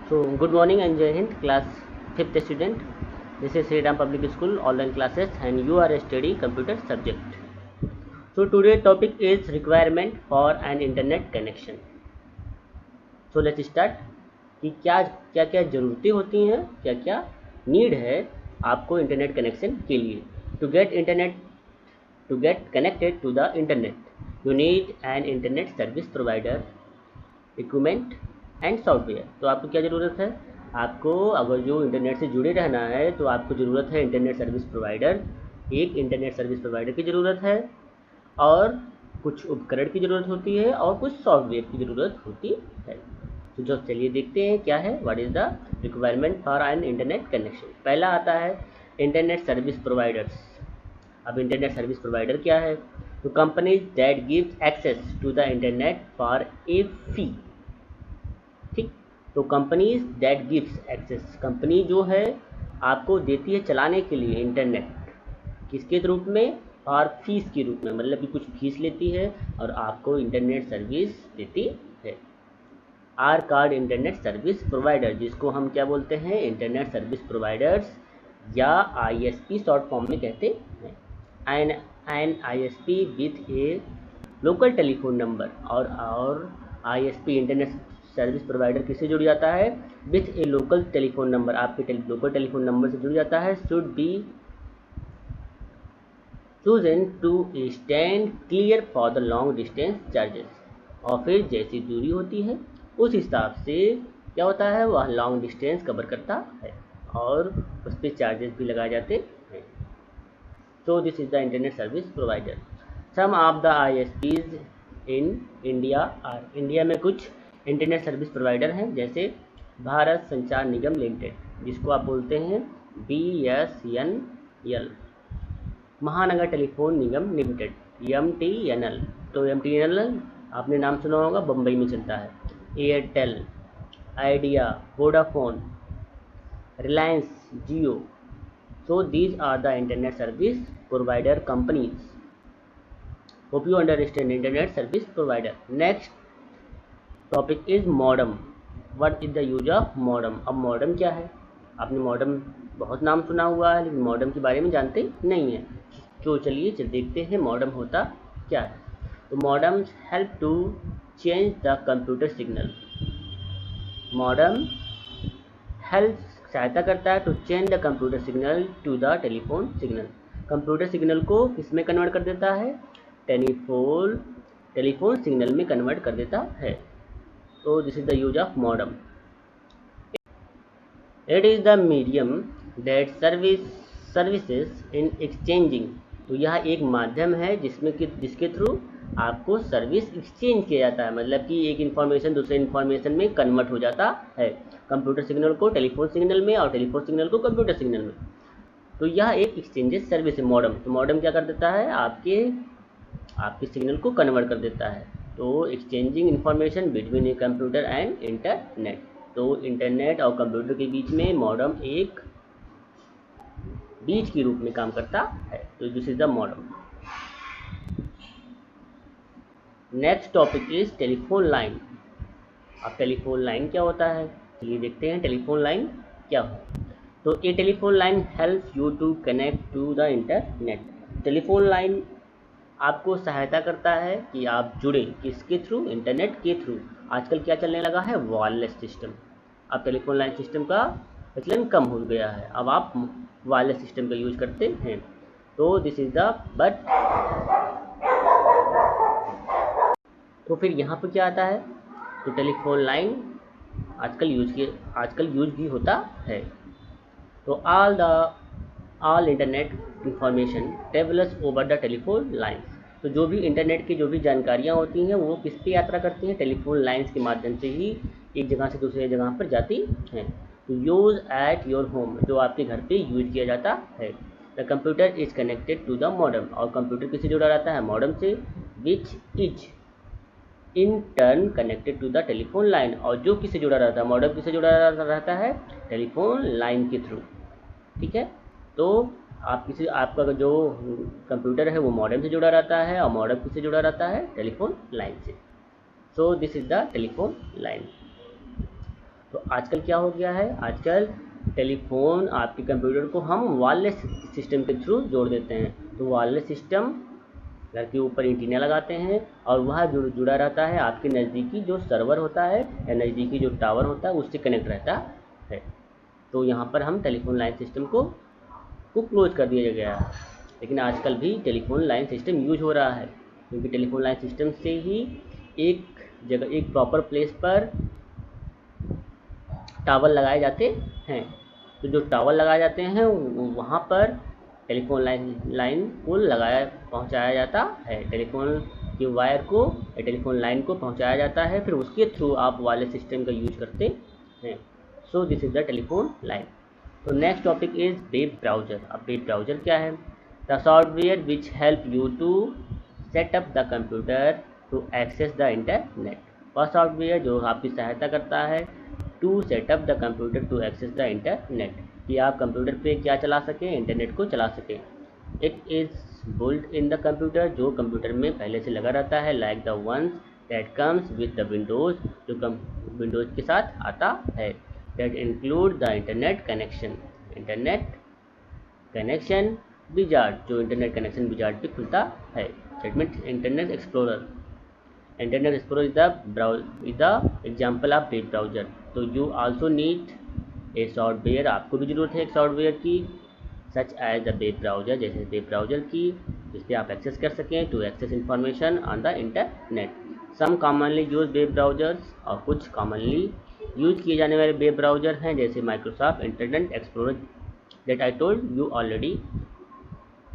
So, good morning and Jai Hind, class 5th student. This is Sri Ram Public School online classes and you are studying computer subject. So, today's topic is requirement for an internet connection. So, let's start कि क्या क्या क्या ज़रूरतें होती हैं, क्या क्या need है आपको इंटरनेट कनेक्शन के लिए. To get connected to the internet, you need an internet service provider, equipment and software. तो आपको क्या ज़रूरत है? आपको अगर जो इंटरनेट से जुड़े रहना है तो आपको ज़रूरत है इंटरनेट सर्विस प्रोवाइडर. एक इंटरनेट सर्विस प्रोवाइडर की ज़रूरत है और कुछ उपकरण की ज़रूरत होती है और कुछ सॉफ्टवेयर की ज़रूरत होती है. तो जो चलिए देखते हैं क्या है, what is the requirement for an internet connection. पहला आता है इंटरनेट सर्विस प्रोवाइडर्स. अब इंटरनेट सर्विस प्रोवाइडर क्या है? तो companies that gives access to the internet for a fee. ठीक, तो companies that gives access, company जो है आपको देती है चलाने के लिए इंटरनेट. किसके रूप में? और फीस के रूप में, मतलब कि कुछ फीस लेती है और आपको इंटरनेट सर्विस देती है. Are called internet service provider, जिसको हम क्या बोलते हैं? इंटरनेट सर्विस प्रोवाइडर्स या ISP शॉर्ट फॉर्म में कहते हैं. An ISP with a local telephone number. और ISP इंटरनेट सर्विस प्रोवाइडर किससे जुड़ जाता है? With a local telephone number, आपके लोकल टेलीफोन नंबर से जुड़ जाता है. Should be chosen to stand clear for the long distance charges. और फिर जैसी दूरी होती है उस हिसाब से क्या होता है, वह लॉन्ग डिस्टेंस कवर करता है और उस पर चार्जेस भी लगाए जाते हैं. So this is the internet service provider. Some of the ISPs in India are, India में कुछ इंटरनेट सर्विस प्रोवाइडर हैं, जैसे भारत संचार निगम लिमिटेड, जिसको आप बोलते हैं BSNL. महानगर टेलीफोन निगम लिमिटेड, MTNL. तो MTNL आपने नाम सुना होगा, बम्बई में चलता है. Airtel, idea, Vodafone, Reliance Jio. So these are the internet service provider companies. Hope you understand internet service provider. Next topic is modem. What is the use of modem? अब modem क्या है? आपने modem बहुत नाम सुना हुआ है लेकिन modem के बारे में जानते नहीं हैं. तो चलिए देखते हैं modem होता क्या है. तो modems help to change the computer signal. Modem helps, सहायता करता है to change the computer signal to the telephone signal. Computer signal को किस में कन्वर्ट कर देता है? टेलीफोन सिग्नल में कन्वर्ट कर देता है. तो this is the use of modem. It is the medium that services in exchanging. तो यह एक माध्यम है जिसके थ्रू आपको सर्विस एक्सचेंज किया जाता है, मतलब कि एक इन्फॉर्मेशन दूसरे इन्फॉर्मेशन में कन्वर्ट हो जाता है. कंप्यूटर सिग्नल को टेलीफोन सिग्नल में और टेलीफोन सिग्नल को कंप्यूटर सिग्नल में. तो यह एक एक्सचेंजेस सर्विस है मॉडम. तो मॉडम क्या कर देता है? आपके सिग्नल को कन्वर्ट कर देता है. तो exchanging information between a computer and internet. तो इंटरनेट और कंप्यूटर के बीच में मॉडम एक बीच के रूप में काम करता है. तो this is the modem. Next topic is telephone line. अब टेलीफोन लाइन क्या होता है, चलिए देखते हैं टेलीफोन लाइन क्या हो. तो ये telephone line helps you to connect to the internet. Telephone line आपको सहायता करता है कि आप जुड़े किसके थ्रू? इंटरनेट के थ्रू. आजकल क्या चलने लगा है? Wireless system. अब टेलीफोन लाइन सिस्टम का प्रचलन कम हो गया है, अब आप वायरलेस सिस्टम का यूज करते हैं. तो दिस इज द बट. तो फिर यहाँ पर क्या आता है? तो टेलीफोन लाइन आजकल यूज भी होता है. तो all internet information travels over the telephone lines. तो जो भी इंटरनेट की जो भी जानकारियाँ होती हैं वो किस पे यात्रा करती हैं? टेलीफोन लाइन्स के माध्यम से ही एक जगह से दूसरे जगह पर जाती हैं. तो यूज़ एट योर होम, जो आपके घर पे यूज किया जाता है. The computer is connected to the modem. और कंप्यूटर किससे जुड़ा रहता है? मॉडम से. Which is in turn connected to the telephone line. और जो किससे जुड़ा रहता है? मॉडम किससे जुड़ा रहता है? टेलीफोन लाइन के थ्रू. ठीक है. तो आपका जो कंप्यूटर है वो मॉडम से जुड़ा रहता है और मॉडम किससे जुड़ा रहता है? टेलीफोन लाइन से. So this is the telephone line. तो आजकल क्या हो गया है, आजकल टेलीफोन आपके कंप्यूटर को हम वायरलेस सिस्टम के थ्रू जोड़ देते हैं। तो वायरलेस सिस्टम घर के ऊपर एंटीना लगाते हैं और वह जुड़ा रहता है आपके नज़दीकी जो सर्वर होता है या नज़दीकी जो टावर होता है उससे कनेक्ट रहता है। तो यहाँ पर हम टेलीफोन लाइन सिस्टम को क्लोज कर दिया गया है। लेकिन आजकल भी टेलीफोन लाइन सिस्टम यूज हो रहा है, क्योंकि टेलीफोन लाइन सिस्टम से ही एक जगह, एक प्रॉपर प्लेस पर टावर लगाए जाते हैं। तो जो टावर लगाए जाते हैं वहाँ पर टेलीफोन लाइन को पहुँचाया जाता है, टेलीफोन की वायर को या टेलीफोन लाइन को पहुँचाया जाता है, फिर उसके थ्रू आप वायरलेस सिस्टम का यूज करते हैं। So this is the telephone line. तो next topic is web browser. अब वेब ब्राउज़र क्या है? The software which help you to set up the computer to access the internet. वह software जो आपकी सहायता करता है to setup the computer to access the internet, कि आप कंप्यूटर पे क्या चला सकें, इंटरनेट को चला सकें। It is built in the computer, जो कंप्यूटर में पहले से लगा रहता है, like the ones that comes with the Windows, जो विंडोज़ के साथ आता है। That include the internet connection wizard, जो इंटरनेट कनेक्शन विजार्ड पे खुलता है। That means internet explorer is the example of web browser। तो you also need a software, आपको भी ज़रूरत है एक सॉफ्टवेयर की, such as the web browser, जैसे वेब ब्राउज़र की, जिससे आप एक्सेस कर सकें to access information on the internet. Some commonly use web browsers, और कुछ कॉमनली यूज किए जाने वाले वेब ब्राउज़र हैं जैसे Microsoft internet explorer that I told you already,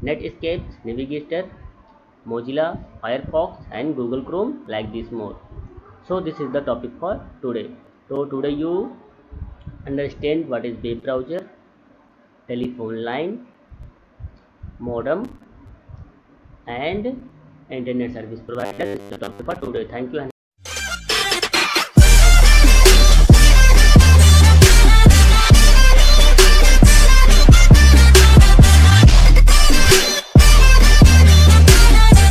Netscape, navigator, Mozilla, Firefox and Google Chrome, like this more. So this is the topic for today. So today you understand what is web browser, telephone line, modem and internet service provider. This is the topic for today. Thank you and